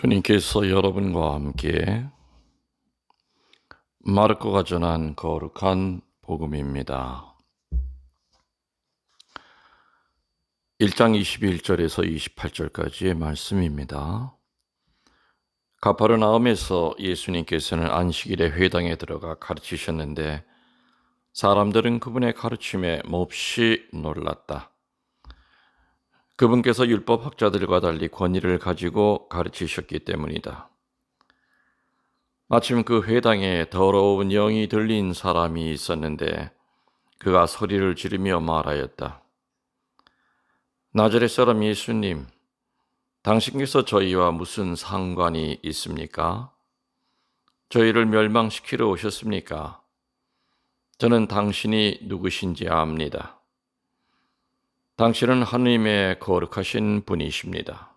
주님께서 여러분과 함께 마르코가 전한 거룩한 복음입니다. 1장 21절에서 28절까지의 말씀입니다. 가파르나움에서 예수님께서는 안식일에 회당에 들어가 가르치셨는데 사람들은 그분의 가르침에 몹시 놀랐다. 그분께서 율법학자들과 달리 권위를 가지고 가르치셨기 때문이다. 마침 그 회당에 더러운 영이 들린 사람이 있었는데 그가 소리를 지르며 말하였다. 나자렛 사람 예수님, 당신께서 저희와 무슨 상관이 있습니까? 저희를 멸망시키러 오셨습니까? 저는 당신이 누구신지 압니다. 당신은 하느님의 거룩하신 분이십니다.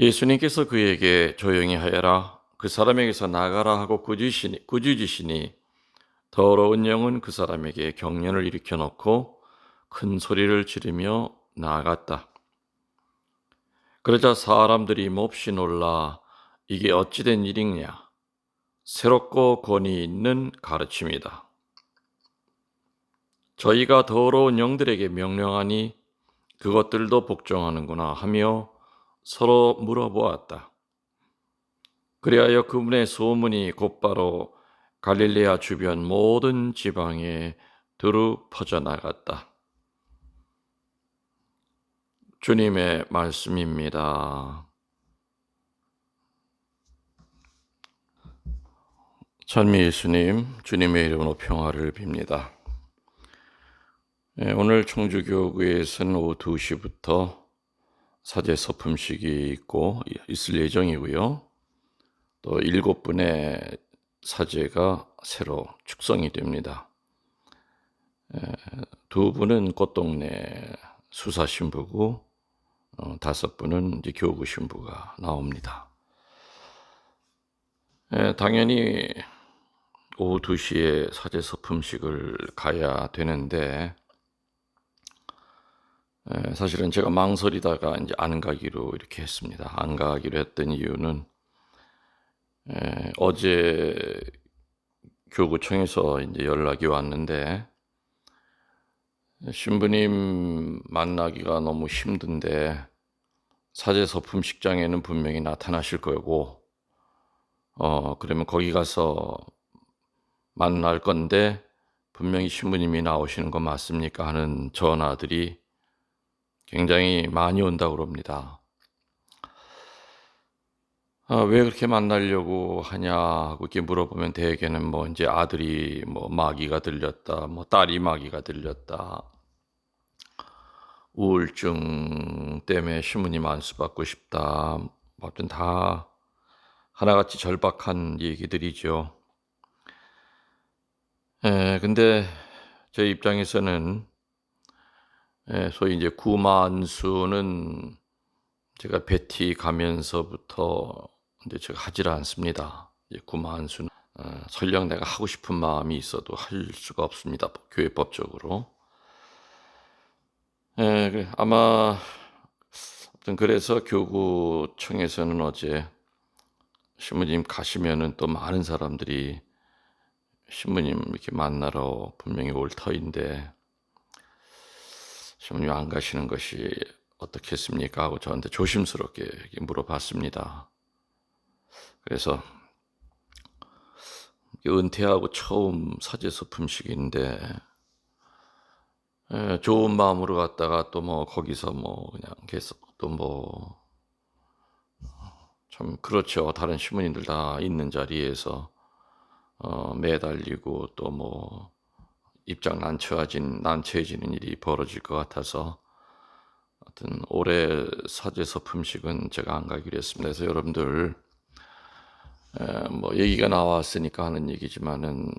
예수님께서 그에게 조용히 하여라, 그 사람에게서 나가라 하고 꾸짖으시니 더러운 영은 그 사람에게 경련을 일으켜 놓고 큰 소리를 지르며 나아갔다. 그러자 사람들이 몹시 놀라 이게 어찌된 일이냐? 새롭고 권위 있는 가르침이다. 저희가 더러운 영들에게 명령하니 그것들도 복종하는구나 하며 서로 물어보았다. 그리하여 그분의 소문이 곧바로 갈릴레아 주변 모든 지방에 두루 퍼져나갔다. 주님의 말씀입니다. 찬미 예수님, 주님의 이름으로 평화를 빕니다. 오늘 청주교구에서는 오후 2시부터 사제 서품식이 있을 예정이고요. 또 7분의 사제가 새로 축성이 됩니다. 2분은 꽃동네 수사 신부고 5분은 이제 교구 신부가 나옵니다. 당연히 오후 2시에 사제 서품식을 가야 되는데 사실은 제가 망설이다가 이제 안 가기로 이렇게 했습니다. 안 가기로 했던 이유는 어제 교구청에서 이제 연락이 왔는데 신부님 만나기가 너무 힘든데 사제 서품식장에는 분명히 나타나실 거고 그러면 거기 가서 만날 건데 분명히 신부님이 나오시는 거 맞습니까? 하는 전화들이 굉장히 많이 온다고 그럽니다. 왜 그렇게 만나려고 하냐 하고 이렇게 물어보면 대개는 뭐 이제 아들이 뭐 마귀가 들렸다, 뭐 딸이 마귀가 들렸다, 우울증 때문에 신부님 안수 받고 싶다, 아무튼 다 하나같이 절박한 얘기들이죠. 근데 제 입장에서는 소위 이제 구마안수는 제가 베티 가면서부터 이제 제가 하지를 않습니다. 이제 구마안수는 설령 내가 하고 싶은 마음이 있어도 할 수가 없습니다. 교회법적으로. 아마 그래서 교구청에서는 어제 신부님 가시면은 또 많은 사람들이 신부님 이렇게 만나러 분명히 올 터인데 신부님 안 가시는 것이 어떻겠습니까? 하고 저한테 조심스럽게 물어봤습니다. 그래서 은퇴하고 처음 사제 서품식인데 좋은 마음으로 갔다가 또 뭐 거기서 뭐 그냥 계속 또 뭐 참 그렇죠. 다른 신부님들 다 있는 자리에서 매달리고 또 뭐 입장 난처해지는 일이 벌어질 것 같아서 하여튼 올해 사제 서품식은 제가 안 가기로 했습니다. 그래서 여러분들 뭐 얘기가 나왔으니까 하는 얘기지만은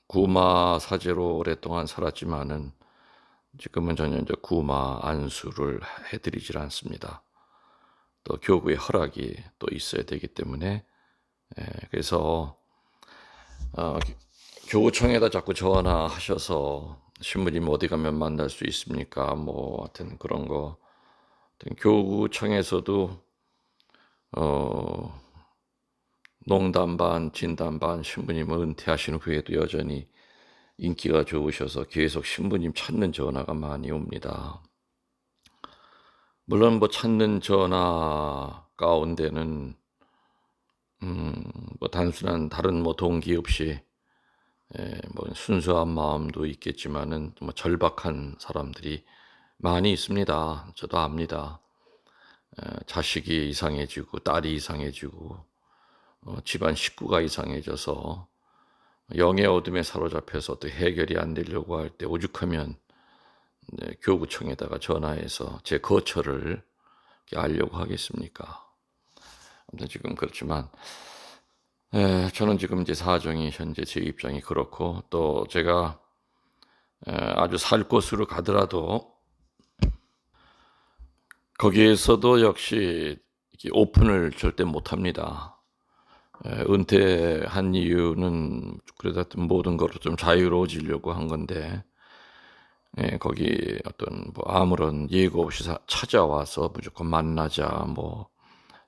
구마 사제로 오랫동안 살았지만은 지금은 전혀 이제 구마 안수를 해드리질 않습니다. 또 교구의 허락이 또 있어야 되기 때문에 그래서 교구청에다 자꾸 전화하셔서 신부님 어디 가면 만날 수 있습니까? 뭐 하여튼 그런 거 교구청에서도 어, 농담 반, 진담 반 신부님은 은퇴하신 후에도 여전히 인기가 좋으셔서 계속 신부님 찾는 전화가 많이 옵니다. 물론 뭐 찾는 전화 가운데는 뭐 단순한 다른 뭐 동기 없이 뭐 순수한 마음도 있겠지만은 뭐 절박한 사람들이 많이 있습니다. 저도 압니다. 자식이 이상해지고 딸이 이상해지고 집안 식구가 이상해져서 영의 어둠에 사로잡혀서 또 해결이 안 되려고 할 때 오죽하면 교구청에다가 전화해서 제 거처를 알려고 하겠습니까? 아무튼 지금 그렇지만 저는 지금 이제 사정이 현재 제 입장이 그렇고 또 제가 아주 살 곳으로 가더라도 거기에서도 역시 오픈을 절대 못합니다. 은퇴한 이유는 그래도 모든 거로 좀 자유로워지려고 한 건데 거기 어떤 뭐 아무런 예고 없이 찾아와서 무조건 만나자 뭐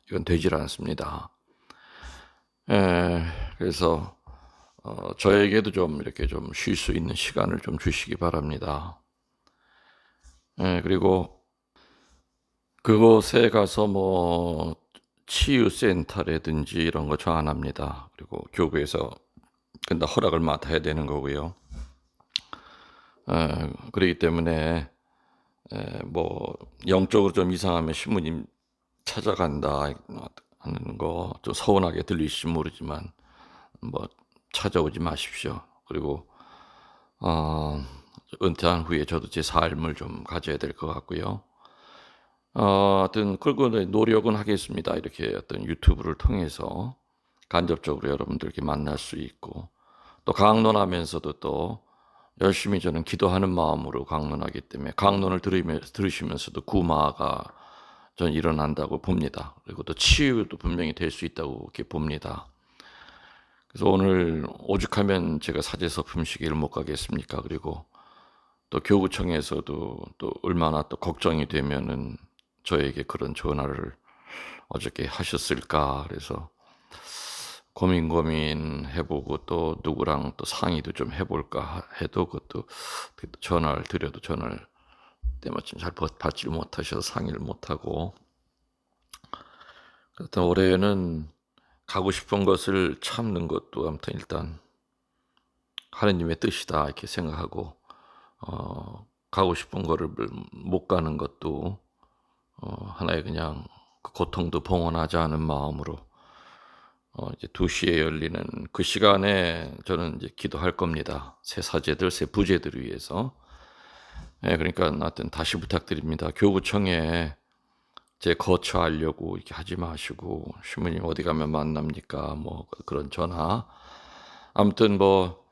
이건 되질 않습니다. 그래서 저에게도 좀 이렇게 좀 쉴 수 있는 시간을 좀 주시기 바랍니다. 그리고 그곳에 가서 뭐 치유센터라든지 이런 거 저 안 합니다. 그리고 교구에서 근데 허락을 맡아야 되는 거고요. 그렇기 때문에 뭐 영적으로 좀 이상하면 신부님 찾아간다 하는 거 좀 서운하게 들릴지 모르지만 뭐 찾아오지 마십시오. 그리고 은퇴한 후에 저도 제 삶을 좀 가져야 될 것 같고요. 하여튼 그리고 노력은 하겠습니다. 이렇게 어떤 유튜브를 통해서 간접적으로 여러분들 이렇게 만날 수 있고 또 강론하면서도 또 열심히 저는 기도하는 마음으로 강론하기 때문에 강론을 들으시면서도 구마가 저는 일어난다고 봅니다. 그리고 또 치유도 분명히 될 수 있다고 이렇게 봅니다. 그래서 오늘 오죽하면 제가 사제서 품시기를 못 가겠습니까? 그리고 또 교구청에서도 또 얼마나 또 걱정이 되면은 저에게 그런 전화를 어저께 하셨을까. 그래서 고민해보고 또 누구랑 또 상의도 좀 해볼까 해도 그것도 전화를 드려도 전화를 때마침 잘 받지 못하셔서 상의를 못하고 하여튼 올해는 가고 싶은 것을 참는 것도 아무튼 일단 하느님의 뜻이다 이렇게 생각하고 가고 싶은 거를 못 가는 것도 하나의 그냥 그 고통도 봉헌하지 않은 마음으로 이제 2시에 열리는 그 시간에 저는 이제 기도할 겁니다. 새 사제들, 새 부제들을 위해서. 그러니까 하여튼 다시 부탁드립니다. 교구청에 제 거처하려고 이렇게 하지 마시고 신부님 어디 가면 만납니까? 뭐 그런 전화. 아무튼 뭐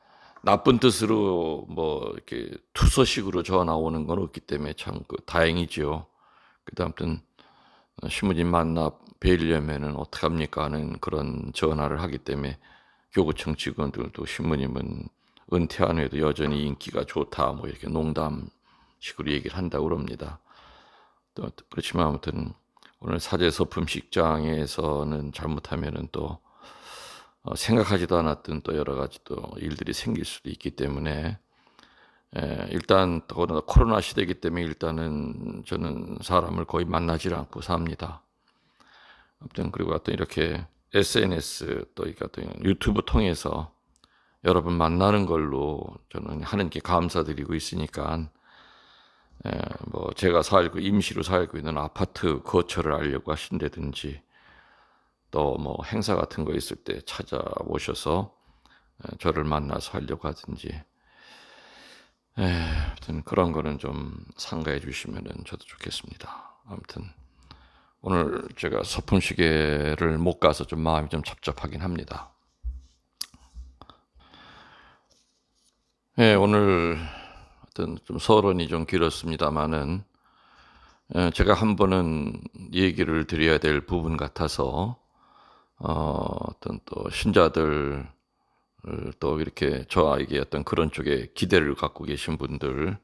나쁜 뜻으로 뭐 이렇게 투서식으로 전화 오는 건 없기 때문에 참 다행이지요. 그다음 아무튼 신부님 만나 뵈려면은 어떡합니까 하는 그런 전화를 하기 때문에 교구청 직원들도 신부님은 은퇴한 후에도 여전히 인기가 좋다 뭐 이렇게 농담식으로 얘기를 한다고 그럽니다. 또 그렇지만 아무튼 오늘 사제서품식장에서는 잘못하면은 또 생각하지도 않았던 또 여러 가지 또 일들이 생길 수도 있기 때문에 일단 코로나 시대이기 때문에 일단은 저는 사람을 거의 만나질 않고 삽니다. 아무튼 그리고 어떤 이렇게 SNS 또 이렇게 어떤 유튜브 통해서 여러분 만나는 걸로 저는 하는 게 감사드리고 있으니까 뭐 제가 임시로 살고 있는 아파트 거처를 알려고 하신다든지 또 뭐 행사 같은 거 있을 때 찾아오셔서 저를 만나서 하려고 하든지 아무튼 그런 거는 좀 상가해 주시면 저도 좋겠습니다. 아무튼 오늘 제가 서품시계를 못 가서 좀 마음이 좀 찹찹하긴 합니다. 오늘 어떤 좀 서론이 좀 길었습니다만은 제가 한 번은 얘기를 드려야 될 부분 같아서 어떤 또 신자들 또 이렇게 저에게 어떤 그런 쪽에 기대를 갖고 계신 분들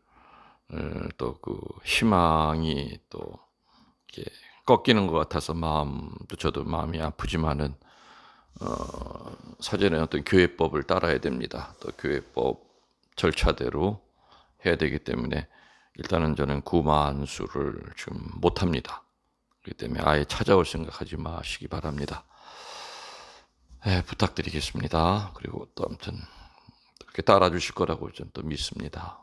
또 그 희망이 또 이렇게 꺾이는 것 같아서 마음도 저도 마음이 아프지만은 사전에 어떤 교회법을 따라야 됩니다. 또 교회법 절차대로 해야 되기 때문에 일단은 저는 구만수를 지금 못합니다. 그렇기 때문에 아예 찾아올 생각하지 마시기 바랍니다. 부탁드리겠습니다. 그리고 또 아무튼 그렇게 따라주실 거라고 저는 또 믿습니다.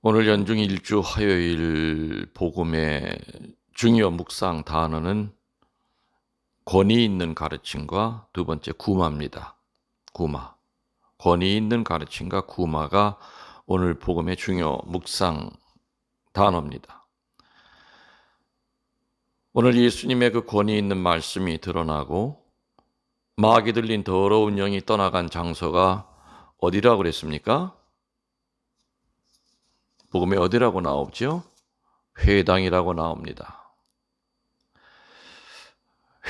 오늘 연중 일주 화요일 복음의 중요 묵상 단어는 권위 있는 가르침과 두 번째 구마입니다. 구마. 권위 있는 가르침과 구마가 오늘 복음의 중요 묵상 단어입니다. 오늘 예수님의 그 권위 있는 말씀이 드러나고 마귀 들린 더러운 영이 떠나간 장소가 어디라고 그랬습니까? 복음에 어디라고 나오죠? 회당이라고 나옵니다.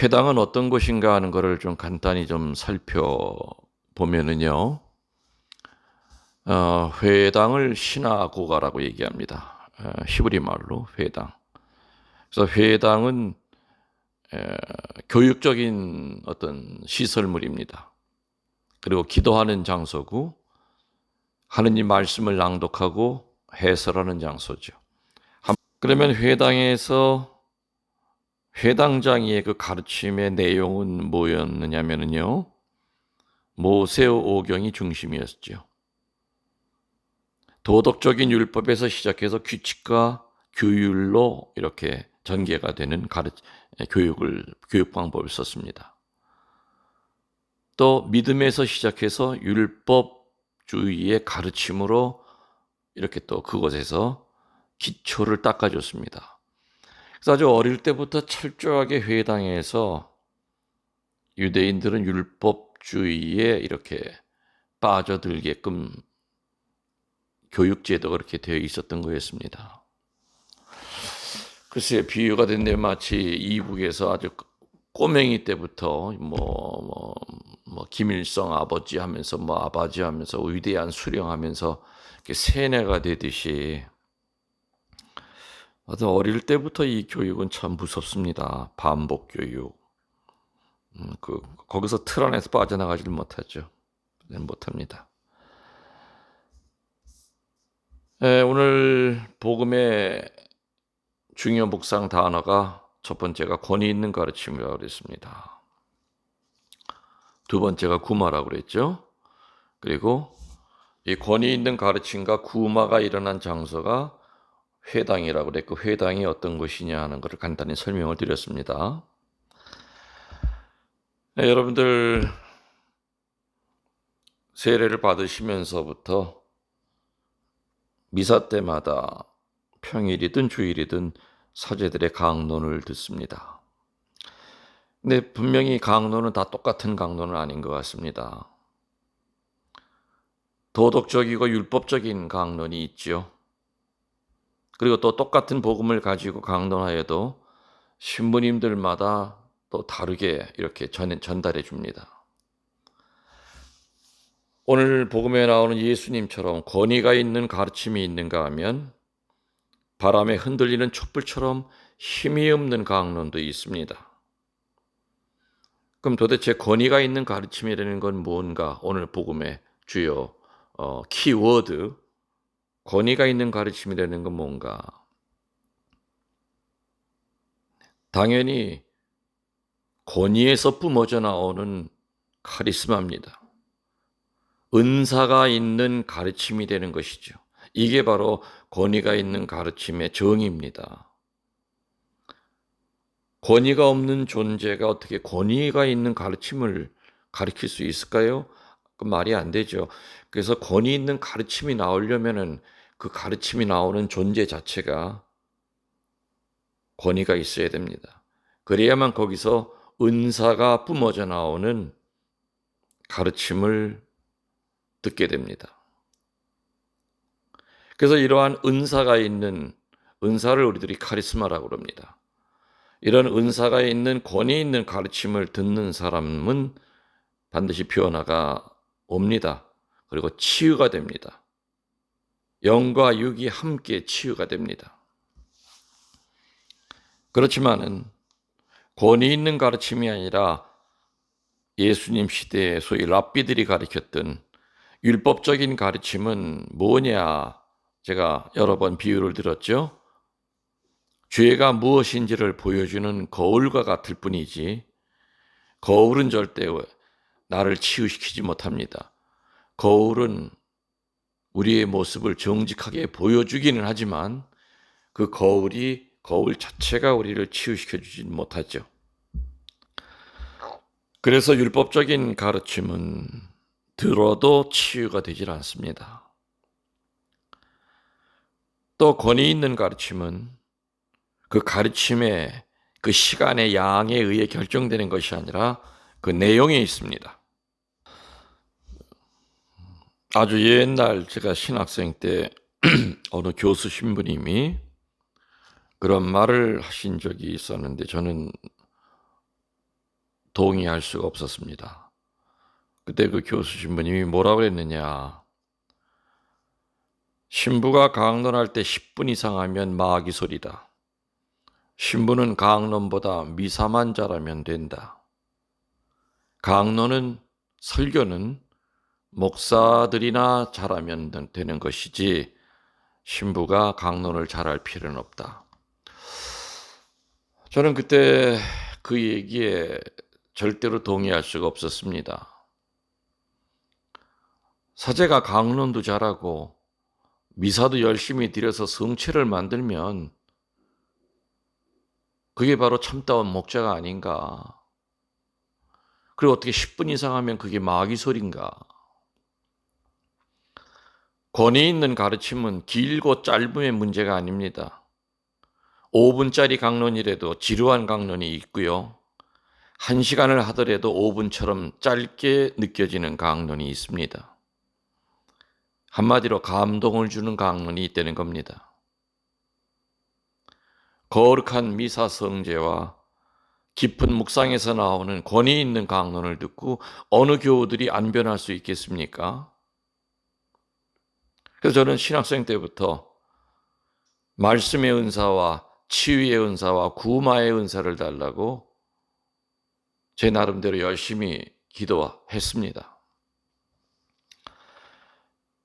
회당은 어떤 곳인가 하는 것을 좀 간단히 좀 살펴보면은요, 회당을 시나고가라고 얘기합니다. 히브리 말로 회당. 그래서 회당은 교육적인 어떤 시설물입니다. 그리고 기도하는 장소고 하느님 말씀을 낭독하고 해설하는 장소죠. 그러면 회당에서 회당장이의 그 가르침의 내용은 뭐였느냐면요, 모세오경이 중심이었죠. 도덕적인 율법에서 시작해서 규칙과 규율로 이렇게 전개가 되는 교육 방법을 썼습니다. 또 믿음에서 시작해서 율법주의의 가르침으로 이렇게 또 그곳에서 기초를 닦아줬습니다. 그래서 아주 어릴 때부터 철저하게 회당에서 유대인들은 율법주의에 이렇게 빠져들게끔 교육제도가 그렇게 되어 있었던 거였습니다. 글쎄, 비유가 된데 마치 이북에서 아주 꼬맹이 때부터 김일성 아버지 하면서 아바지 하면서 위대한 수령하면서 이렇게 세뇌가 되듯이 아주 어릴 때부터 이 교육은 참 무섭습니다. 반복 교육. 거기서 틀 안에서 빠져나가지를 못하죠. 못합니다. 오늘 복음의 중요 묵상 단어가 첫 번째가 권위 있는 가르침이라고 그랬습니다. 두 번째가 구마라고 그랬죠. 그리고 이 권위 있는 가르침과 구마가 일어난 장소가 회당이라고 그랬고, 회당이 어떤 것이냐 하는 것을 간단히 설명을 드렸습니다. 여러분들 세례를 받으시면서부터 미사 때마다 평일이든 주일이든 사제들의 강론을 듣습니다. 근데 분명히 강론은 다 똑같은 강론은 아닌 것 같습니다. 도덕적이고 율법적인 강론이 있죠. 그리고 또 똑같은 복음을 가지고 강론하여도 신부님들마다 또 다르게 이렇게 전달해 줍니다. 오늘 복음에 나오는 예수님처럼 권위가 있는 가르침이 있는가 하면 바람에 흔들리는 촛불처럼 힘이 없는 강론도 있습니다. 그럼 도대체 권위가 있는 가르침이라는 건 뭔가? 오늘 복음의 주요 키워드, 권위가 있는 가르침이라는 건 뭔가? 당연히 권위에서 뿜어져 나오는 카리스마입니다. 은사가 있는 가르침이 되는 것이죠. 이게 바로 권위가 있는 가르침의 정의입니다. 권위가 없는 존재가 어떻게 권위가 있는 가르침을 가르칠 수 있을까요? 그 말이 안 되죠. 그래서 권위 있는 가르침이 나오려면은 그 가르침이 나오는 존재 자체가 권위가 있어야 됩니다. 그래야만 거기서 은사가 뿜어져 나오는 가르침을 듣게 됩니다. 그래서 이러한 은사가 있는, 은사를 우리들이 카리스마라고 그럽니다. 이런 은사가 있는 권위 있는 가르침을 듣는 사람은 반드시 변화가 옵니다. 그리고 치유가 됩니다. 영과 육이 함께 치유가 됩니다. 그렇지만은 권위 있는 가르침이 아니라 예수님 시대에 소위 랍비들이 가르쳤던 율법적인 가르침은 뭐냐? 제가 여러 번 비유를 들었죠. 죄가 무엇인지를 보여주는 거울과 같을 뿐이지 거울은 절대 나를 치유시키지 못합니다. 거울은 우리의 모습을 정직하게 보여주기는 하지만 그 거울 자체가 우리를 치유시켜 주지 못하죠. 그래서 율법적인 가르침은 들어도 치유가 되질 않습니다. 또 권위 있는 가르침은 그 가르침의 그 시간의 양에 의해 결정되는 것이 아니라 그 내용에 있습니다. 아주 옛날 제가 신학생 때 어느 교수 신부님이 그런 말을 하신 적이 있었는데 저는 동의할 수가 없었습니다. 그때 그 교수 신부님이 뭐라고 그랬느냐. 신부가 강론할 때 10분 이상 하면 마귀 소리다. 신부는 강론보다 미사만 잘하면 된다. 강론은 설교는 목사들이나 잘하면 되는 것이지 신부가 강론을 잘할 필요는 없다. 저는 그때 그 얘기에 절대로 동의할 수가 없었습니다. 사제가 강론도 잘하고 미사도 열심히 드려서 성체를 만들면 그게 바로 참다운 목자가 아닌가. 그리고 어떻게 10분 이상 하면 그게 마귀 소리인가. 권위 있는 가르침은 길고 짧음의 문제가 아닙니다. 5분짜리 강론이라도 지루한 강론이 있고요. 1시간을 하더라도 5분처럼 짧게 느껴지는 강론이 있습니다. 한마디로 감동을 주는 강론이 있다는 겁니다. 거룩한 미사 성제와 깊은 묵상에서 나오는 권위 있는 강론을 듣고 어느 교우들이 안 변할 수 있겠습니까? 그래서 저는 신학생 때부터 말씀의 은사와 치유의 은사와 구마의 은사를 달라고 제 나름대로 열심히 기도했습니다.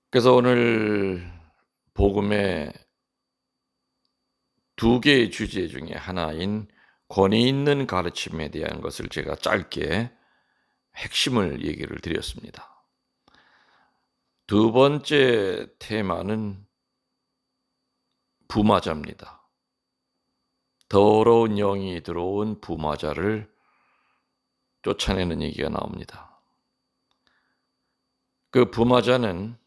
그래서 오늘 복음의 두 개의 주제 중에 하나인 권위 있는 가르침에 대한 것을 제가 짧게 핵심을 얘기를 드렸습니다. 두 번째 테마는 부마자입니다. 더러운 영이 들어온 부마자를 쫓아내는 얘기가 나옵니다. 그 부마자는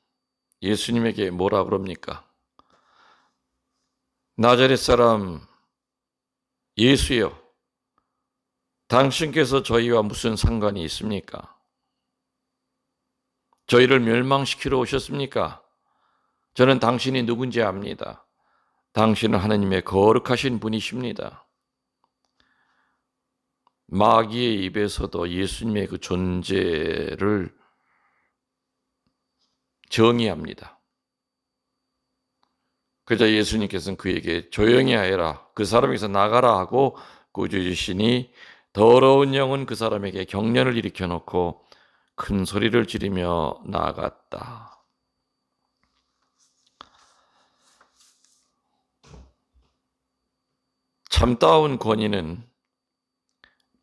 예수님에게 뭐라 그럽니까? 나자렛 사람 예수여, 당신께서 저희와 무슨 상관이 있습니까? 저희를 멸망시키러 오셨습니까? 저는 당신이 누군지 압니다. 당신은 하나님의 거룩하신 분이십니다. 마귀의 입에서도 예수님의 그 존재를 정의합니다. 그러자 예수님께서는 그에게 조용히 하여라, 그 사람에게서 나가라 하고 꾸짖으시니 더러운 영은 그 사람에게 경련을 일으켜 놓고 큰 소리를 지르며 나아갔다. 참다운 권위는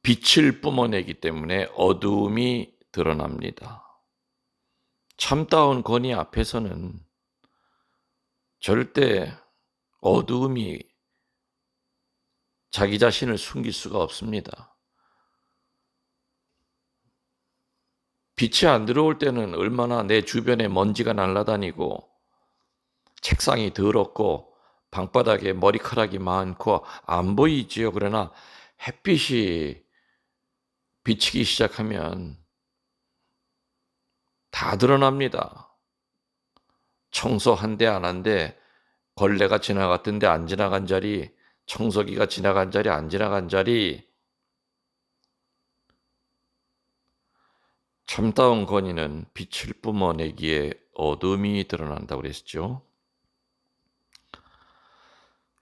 빛을 뿜어내기 때문에 어두움이 드러납니다. 참다운 권위 앞에서는 절대 어두움이 자기 자신을 숨길 수가 없습니다. 빛이 안 들어올 때는 얼마나 내 주변에 먼지가 날아다니고 책상이 더럽고 방바닥에 머리카락이 많고 안 보이지요. 그러나 햇빛이 비치기 시작하면 다 드러납니다. 청소 한 대 안 한 대, 걸레가 지나갔던데 안 지나간 자리, 청소기가 지나간 자리 안 지나간 자리. 참다운 권위는 빛을 뿜어내기에 어둠이 드러난다고 그랬죠.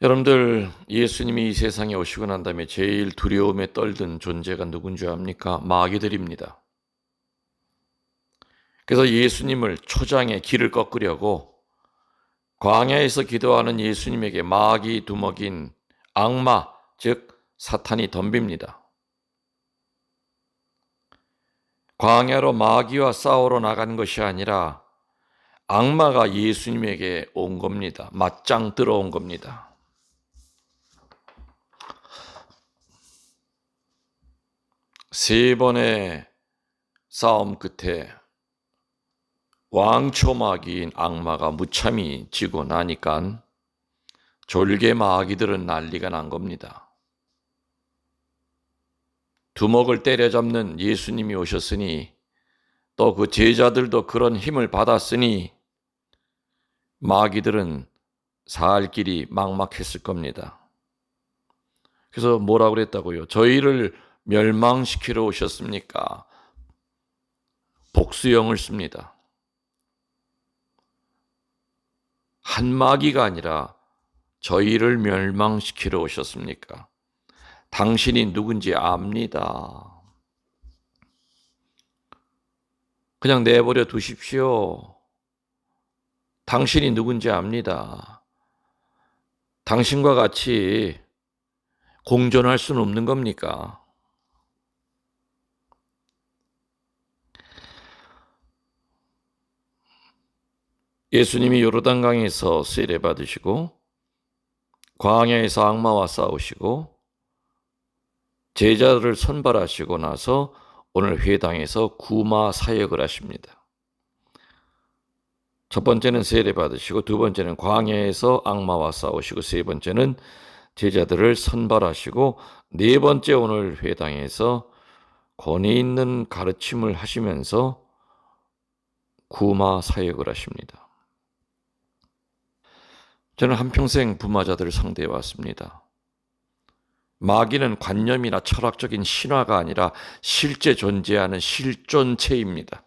여러분들, 예수님이 이 세상에 오시고 난 다음에 제일 두려움에 떨던 존재가 누군 줄 압니까? 마귀들입니다. 그래서 예수님을 초장에 길을 꺾으려고 광야에서 기도하는 예수님에게 마귀 두먹인 악마, 즉 사탄이 덤빕니다. 광야로 마귀와 싸우러 나간 것이 아니라 악마가 예수님에게 온 겁니다. 맞짱 들어온 겁니다. 세 번의 싸움 끝에 왕초마귀인 악마가 무참히 지고 나니까 졸개 마귀들은 난리가 난 겁니다. 두목을 때려잡는 예수님이 오셨으니 또 그 제자들도 그런 힘을 받았으니 마귀들은 살 길이 막막했을 겁니다. 그래서 뭐라고 그랬다고요? 저희를 멸망시키러 오셨습니까? 복수형을 씁니다. 한 마귀가 아니라 저희를 멸망시키러 오셨습니까? 당신이 누군지 압니다. 그냥 내버려 두십시오. 당신이 누군지 압니다. 당신과 같이 공존할 수는 없는 겁니까? 예수님이 요르단강에서 세례 받으시고 광야에서 악마와 싸우시고 제자들을 선발하시고 나서 오늘 회당에서 구마 사역을 하십니다. 첫 번째는 세례 받으시고 두 번째는 광야에서 악마와 싸우시고 세 번째는 제자들을 선발하시고 네 번째 오늘 회당에서 권위 있는 가르침을 하시면서 구마 사역을 하십니다. 저는 한평생 부마자들을 상대해 왔습니다. 마귀는 관념이나 철학적인 신화가 아니라 실제 존재하는 실존체입니다.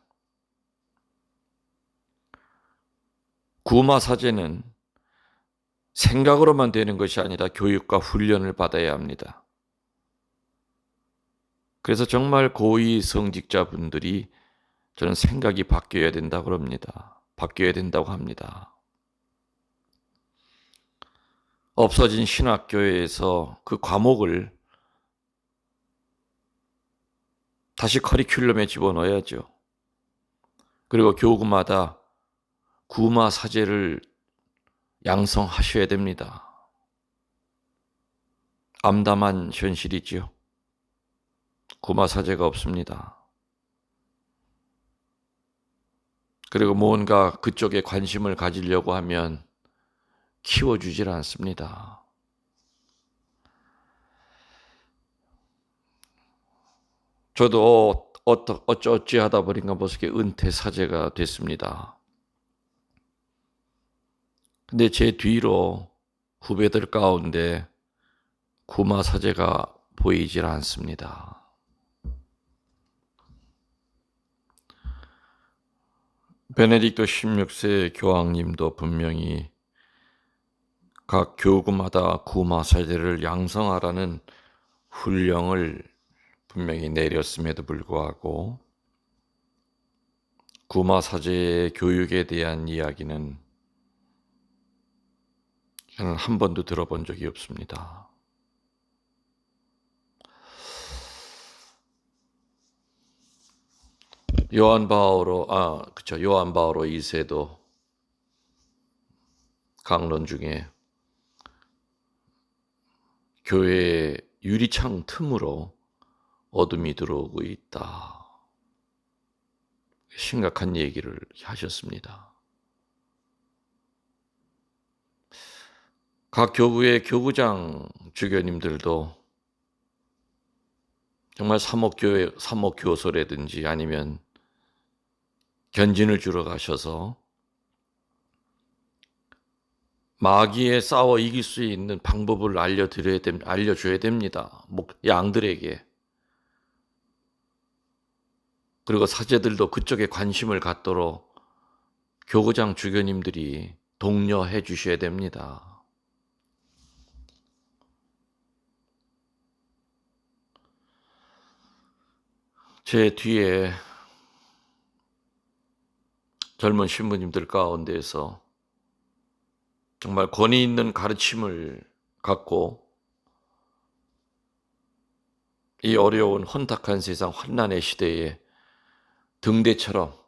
구마 사제는 생각으로만 되는 것이 아니라 교육과 훈련을 받아야 합니다. 그래서 정말 고위 성직자분들이 저는 생각이 바뀌어야 된다고 합니다. 바뀌어야 된다고 합니다. 없어진 신학교에서 그 과목을 다시 커리큘럼에 집어넣어야죠. 그리고 교구마다 구마 사제를 양성하셔야 됩니다. 암담한 현실이지요. 구마 사제가 없습니다. 그리고 뭔가 그쪽에 관심을 가지려고 하면 키워주질 않습니다. 저도 어찌 하다 보니까 벌써 은퇴 사제가 됐습니다. 근데 제 뒤로 후배들 가운데 구마 사제가 보이질 않습니다. 베네딕토 16세 교황님도 분명히 각 교구마다 구마 사제를 양성하라는 훈령을 분명히 내렸음에도 불구하고 구마 사제의 교육에 대한 이야기는 저는 한 번도 들어본 적이 없습니다. 요한 바오로 2세도 강론 중에 교회의 유리창 틈으로 어둠이 들어오고 있다. 심각한 얘기를 하셨습니다. 각 교구의 교구장 주교님들도 정말 사목교소라든지 아니면 견진을 주러 가셔서 마귀에 싸워 이길 수 있는 방법을 알려줘야 됩니다. 양들에게. 그리고 사제들도 그쪽에 관심을 갖도록 교구장 주교님들이 독려해 주셔야 됩니다. 제 뒤에 젊은 신부님들 가운데에서 정말 권위 있는 가르침을 갖고 이 어려운 혼탁한 세상 환난의 시대에 등대처럼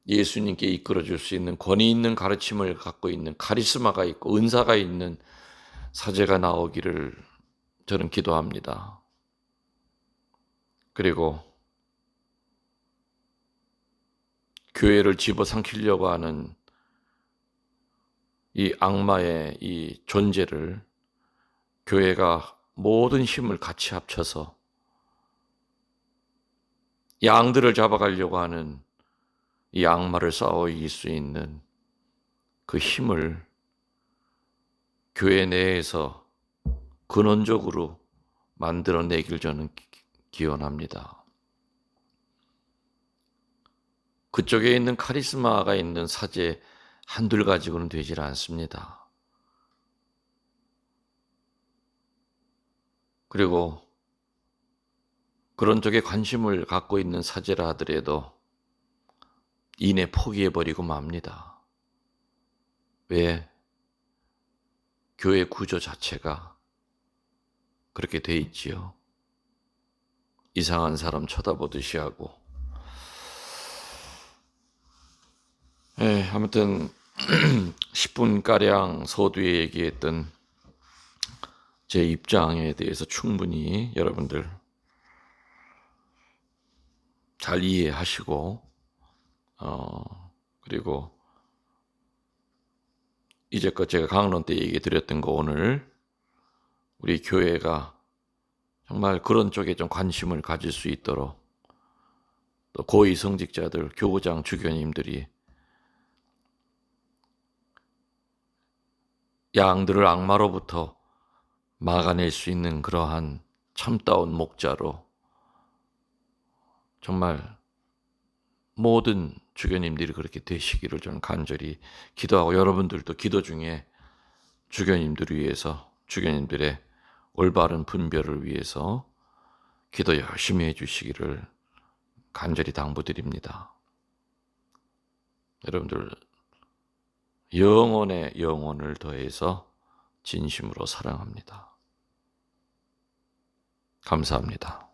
예수님께 이끌어줄 수 있는 권위 있는 가르침을 갖고 있는 카리스마가 있고 은사가 있는 사제가 나오기를 저는 기도합니다. 그리고 교회를 집어삼키려고 하는 이 악마의 이 존재를 교회가 모든 힘을 같이 합쳐서 양들을 잡아가려고 하는 이 악마를 싸워 이길 수 있는 그 힘을 교회 내에서 근원적으로 만들어내길 저는 기원합니다. 그쪽에 있는 카리스마가 있는 사제 한둘 가지고는 되질 않습니다. 그리고 그런 쪽에 관심을 갖고 있는 사제라 하더라도 이내 포기해버리고 맙니다. 왜? 교회 구조 자체가 그렇게 돼 있지요. 이상한 사람 쳐다보듯이 하고. 아무튼 10분가량 서두에 얘기했던 제 입장에 대해서 충분히 여러분들 잘 이해하시고 그리고 이제껏 제가 강론 때 얘기 드렸던 거 오늘 우리 교회가 정말 그런 쪽에 좀 관심을 가질 수 있도록 또 고위 성직자들, 교구장, 주교님들이 양들을 악마로부터 막아낼 수 있는 그러한 참다운 목자로 정말 모든 주교님들이 그렇게 되시기를 저는 간절히 기도하고 여러분들도 기도 중에 주교님들을 위해서 주교님들의 올바른 분별을 위해서 기도 열심히 해주시기를 간절히 당부드립니다. 여러분들 영혼에 영혼을 더해서 진심으로 사랑합니다. 감사합니다.